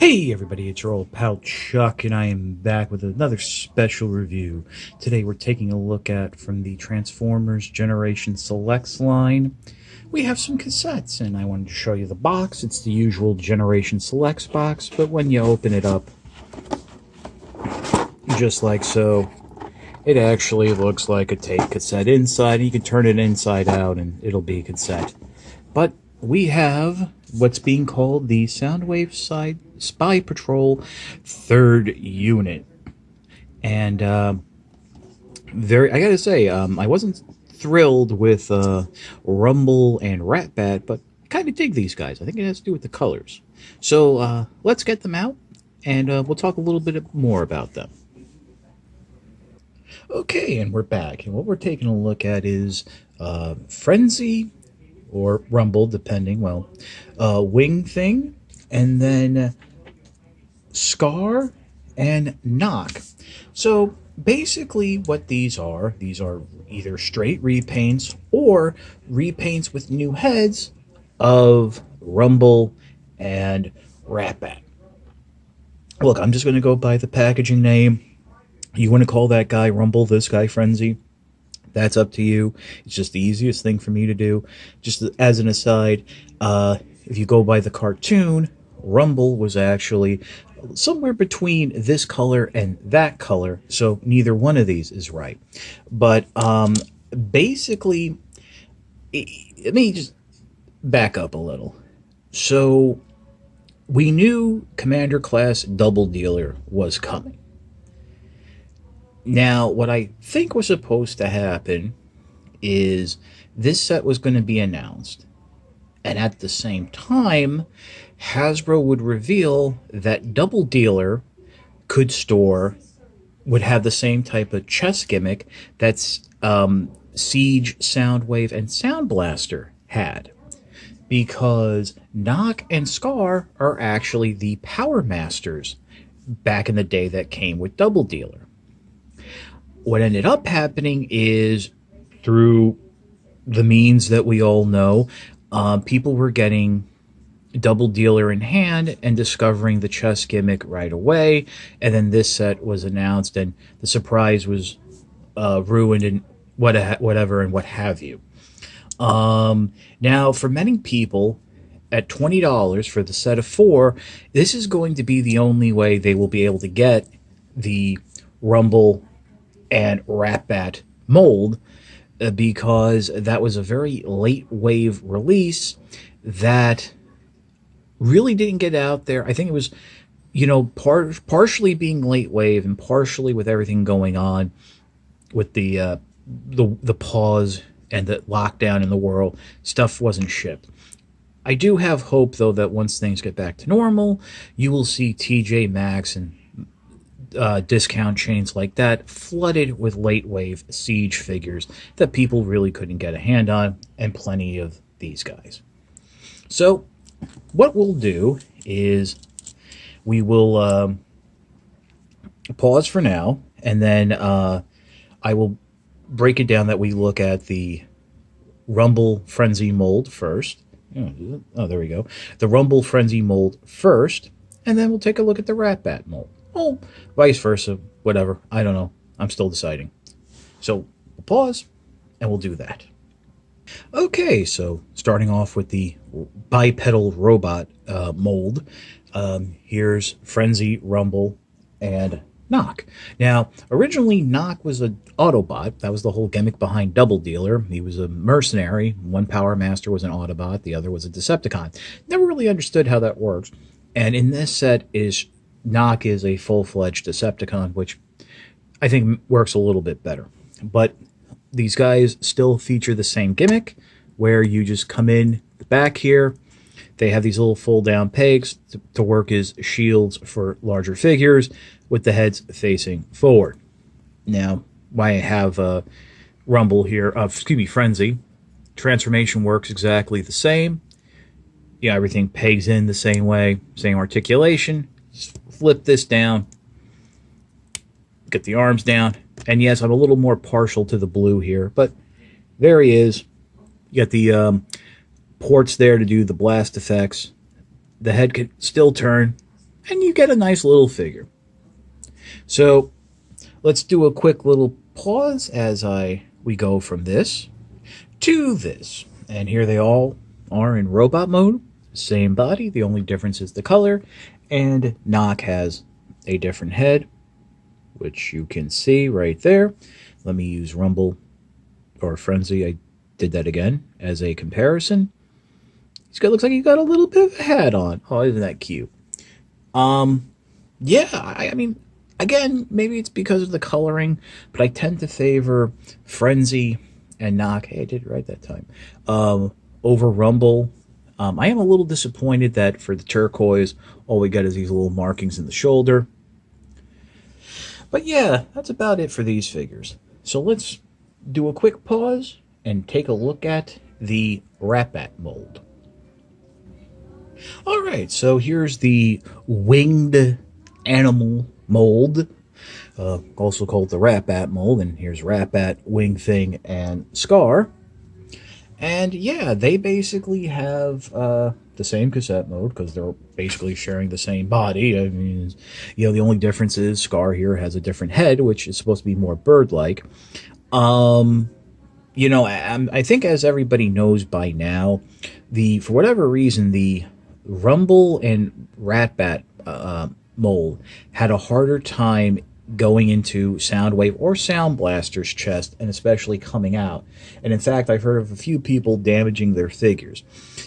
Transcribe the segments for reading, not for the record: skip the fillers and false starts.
Hey everybody, it's your old pal Chuck, and I am back with another special review. Today we're taking a look at, from the Transformers Generation Selects line, we have some cassettes, and I wanted to show you the box. It's the usual Generation Selects box, but when you open it up, just like so, it actually looks like a tape cassette inside. You can turn it inside out and it'll be a cassette. But we have what's being called the Soundwave Spy Patrol 3rd Unit. And I gotta say, I wasn't thrilled with Rumble and Ratbat, but I kind of dig these guys. I think it has to do with the colors. So let's get them out, and we'll talk a little bit more about them. Okay, and we're back. And what we're taking a look at is Frenzy, or Rumble, depending, Wing Thing, and then Scar and Knock. So basically what these are either straight repaints or repaints with new heads of Rumble and Ratbat. Look, I'm just going to go by the packaging name. You want to call that guy Rumble, this guy Frenzy? That's up to you. It's just the easiest thing for me to do. Just as an aside, if you go by the cartoon, Rumble was actually somewhere between this color and that color, so neither one of these is right. But basically, let me just back up a little. So we knew Commander Class Double Dealer was coming. Now, what I think was supposed to happen is this set was going to be announced, and at the same time, Hasbro would reveal that Double Dealer would have the same type of chess gimmick that's Siege, Soundwave, and Sound Blaster had. Because Knock and Scar are actually the Power Masters back in the day that came with Double Dealer. What ended up happening is, through the means that we all know, people were getting Double Dealer in hand and discovering the chess gimmick right away. And then this set was announced, and the surprise was ruined, and whatever and what have you. Now, for many people, at $20 for the set of 4, this is going to be the only way they will be able to get the Rumble and Ratbat mold, because that was a very late wave release that really didn't get out there. I think it was, partially being late wave and partially with everything going on with the pause and the lockdown in the world, stuff wasn't shipped. I do have hope, though, that once things get back to normal, you will see TJ Maxx and discount chains like that flooded with late wave Siege figures that people really couldn't get a hand on, and plenty of these guys. So what we'll do is we will pause for now, and then I will break it down that we look at the Rumble Frenzy mold first. Oh, there we go. The Rumble Frenzy mold first, and then we'll take a look at the Ratbat mold. Oh, vice versa, whatever. I don't know. I'm still deciding. So we'll pause, and we'll do that. Okay, so starting off with the bipedal robot mold, here's Frenzy, Rumble, and Knock. Now, originally, Knock was an Autobot. That was the whole gimmick behind Double Dealer. He was a mercenary. One Power Master was an Autobot. The other was a Decepticon. Never really understood how that works. And in this set, Knock is a full-fledged Decepticon, which I think works a little bit better. But these guys still feature the same gimmick, where you just come in the back here. They have these little fold-down pegs to work as shields for larger figures, with the heads facing forward. Now, why I have Rumble here, Frenzy, transformation works exactly the same. Yeah, everything pegs in the same way, same articulation. Just flip this down, get the arms down, and yes, I'm a little more partial to the blue here, but there he is. You got the ports there to do the blast effects. The head can still turn, and you get a nice little figure. So let's do a quick little pause as we go from this to this. And here they all are in robot mode. Same body, the only difference is the color. And Knock has a different head, which you can see right there. Let me use Rumble or Frenzy. I did that again as a comparison. Looks like he's got a little bit of a hat on. Oh, isn't that cute? Yeah, I mean, again, maybe it's because of the coloring, but I tend to favor Frenzy and Knock. Hey, I did it right that time. Over Rumble. I am a little disappointed that for the turquoise, all we get is these little markings in the shoulder. But yeah, that's about it for these figures. So let's do a quick pause and take a look at the Ratbat mold. Alright, so here's the winged animal mold, also called the Ratbat mold, and here's Ratbat, Wing Thing, and Scar. And yeah, they basically have the same cassette mode because they're basically sharing the same body. I mean, you know, the only difference is Scar here has a different head, which is supposed to be more bird-like. You know, I think as everybody knows by now, for whatever reason, the Rumble and Ratbat mold had a harder time going into Soundwave or Sound Blaster's chest, and especially coming out. And in fact, I've heard of a few people damaging their figures.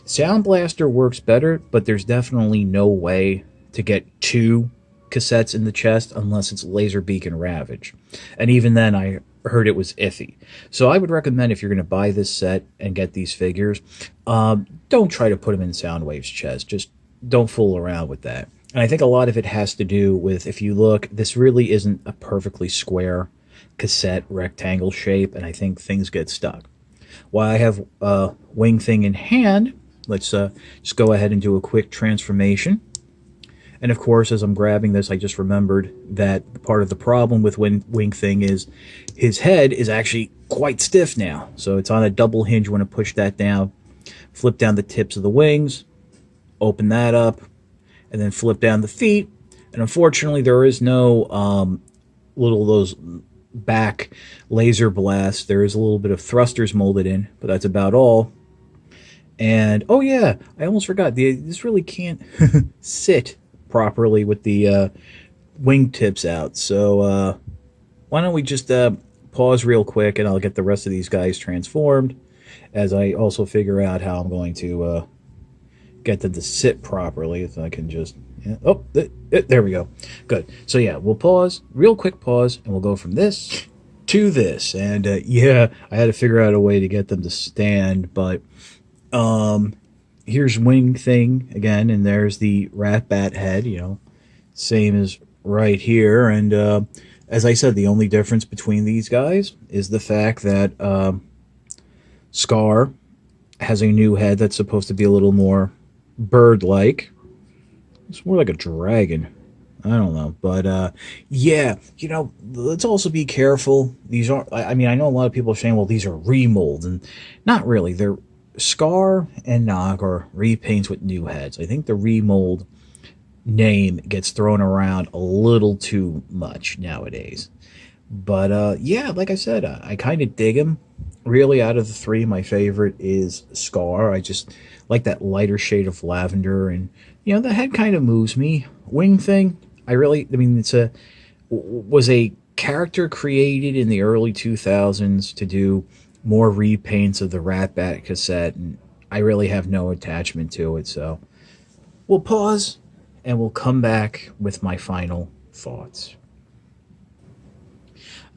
Sound Blaster works better, but there's definitely no way to get 2 cassettes in the chest unless it's Laserbeak and Ravage. And even then, I heard it was iffy. So I would recommend, if you're going to buy this set and get these figures, don't try to put them in Soundwave's chest. Just don't fool around with that. And I think a lot of it has to do with, if you look, this really isn't a perfectly square cassette rectangle shape, and I think things get stuck. While I have Wing Thing in hand, let's just go ahead and do a quick transformation. And of course, as I'm grabbing this, I just remembered that part of the problem with Wing Thing is his head is actually quite stiff now. So it's on a double hinge. You want to push that down, flip down the tips of the wings, open that up, and then flip down the feet. And unfortunately, there is no those back laser blasts. There is a little bit of thrusters molded in, but that's about all. And oh yeah, I almost forgot. This really can't sit properly with the wing tips out. So why don't we just pause real quick, and I'll get the rest of these guys transformed as I also figure out how I'm going to get them to sit properly. If I can just, yeah. Oh, there we go. Good. So yeah, we'll pause, real quick pause, and we'll go from this to this. And yeah, I had to figure out a way to get them to stand, but here's Wing Thing again, and there's the Ratbat head, you know, same as right here. And as I said, the only difference between these guys is the fact that Scar has a new head that's supposed to be a little more bird-like. It's more like a dragon. I don't know. But yeah, you know, let's also be careful. These aren't, I mean, I know a lot of people are saying, well, these are remolds, and not really. They're Scar and Nog are repaints with new heads. I think the remold name gets thrown around a little too much nowadays. But yeah, like I said, I kind of dig him. Really, out of the 3, my favorite is Scar. I just like that lighter shade of lavender, and you know, the head kind of moves me. Wing Thing, I mean, was a character created in the early 2000s to do more repaints of the Ratbat cassette, and I really have no attachment to it. So we'll pause, and we'll come back with my final thoughts.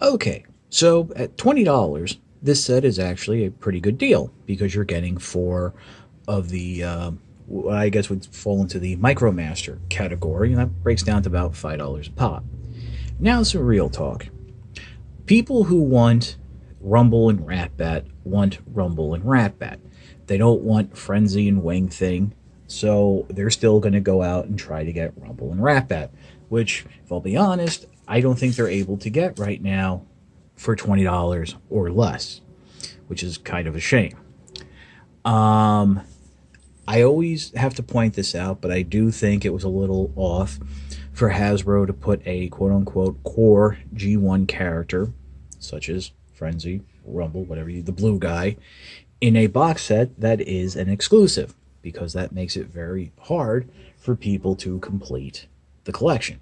Okay, so at $20, this set is actually a pretty good deal because you're getting 4 of the, I guess would fall into the MicroMaster category, and that breaks down to about $5 a pop. Now some real talk. People who want Rumble and Ratbat want Rumble and Ratbat. They don't want Frenzy and Wing Thing, so they're still going to go out and try to get Rumble and Ratbat, which, if I'll be honest, I don't think they're able to get right now for $20 or less, which is kind of a shame. I always have to point this out, but I do think it was a little off for Hasbro to put a quote unquote core G1 character, such as Frenzy, Rumble, whatever the blue guy, in a box set that is an exclusive, because that makes it very hard for people to complete the collection.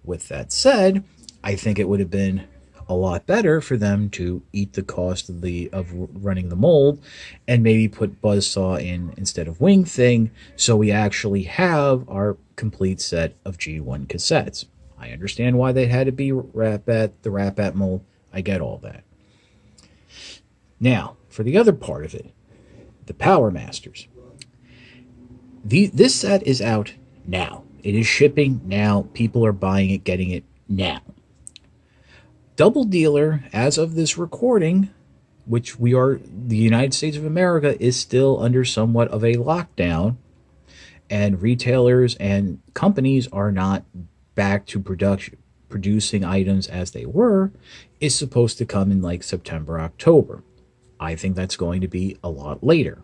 With that said, I think it would have been a lot better for them to eat the cost of running the mold and maybe put Buzzsaw in instead of Wing Thing, so we actually have our complete set of G1 cassettes. I understand why they had to be Ratbat, the Ratbat mold. I get all that. Now, for the other part of it, the Power Masters. This set is out now. It is shipping now. People are buying it, getting it now. Double Dealer, as of this recording, which we are, the United States of America is still under somewhat of a lockdown, and retailers and companies are not back to producing items as they were, is supposed to come in like September, October. I think that's going to be a lot later.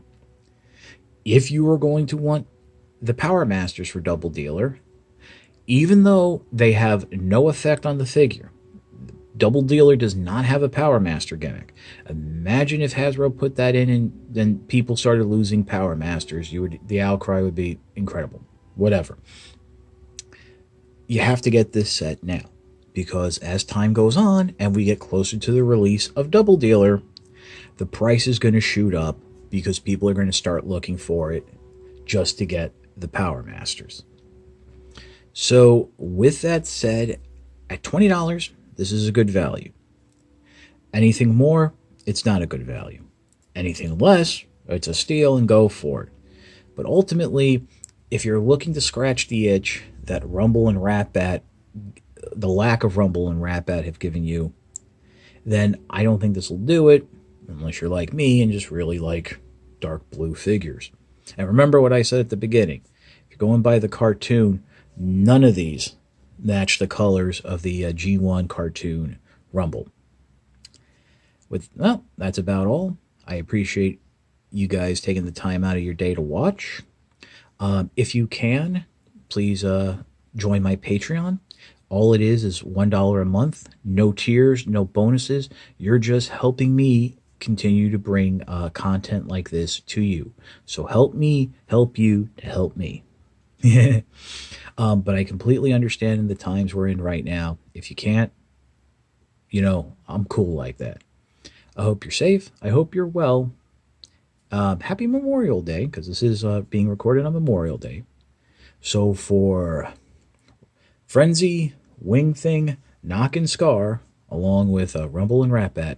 If you are going to want the Power Masters for Double Dealer, even though they have no effect on the figure, Double Dealer does not have a Power Master gimmick. Imagine if Hasbro put that in and then people started losing Power Masters. The outcry would be incredible. Whatever. You have to get this set now, because as time goes on and we get closer to the release of Double Dealer, the price is going to shoot up because people are going to start looking for it just to get the Power Masters. So with that said, at $20, this is a good value. Anything more, it's not a good value. Anything less, it's a steal and go for it. But ultimately, if you're looking to scratch the itch that Rumble and Ratbat, the lack of Rumble and Ratbat have given you, then I don't think this will do it, unless you're like me and just really like dark blue figures. And remember what I said at the beginning. If you're going by the cartoon, none of these match the colors of the G1 cartoon Rumble. Well, that's about all. I appreciate you guys taking the time out of your day to watch. If you can, please join my Patreon. All it is $1 a month. No tiers, no bonuses. You're just helping me continue to bring content like this to you. So help me help you to help me. But I completely understand in the times we're in right now. If you can't, I'm cool like that. I hope you're safe. I hope you're well. Happy Memorial Day, because this is being recorded on Memorial Day. So for Frenzy, Wing Thing, Knock and Scar, along with Rumble and Ratbat,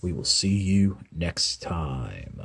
we will see you next time.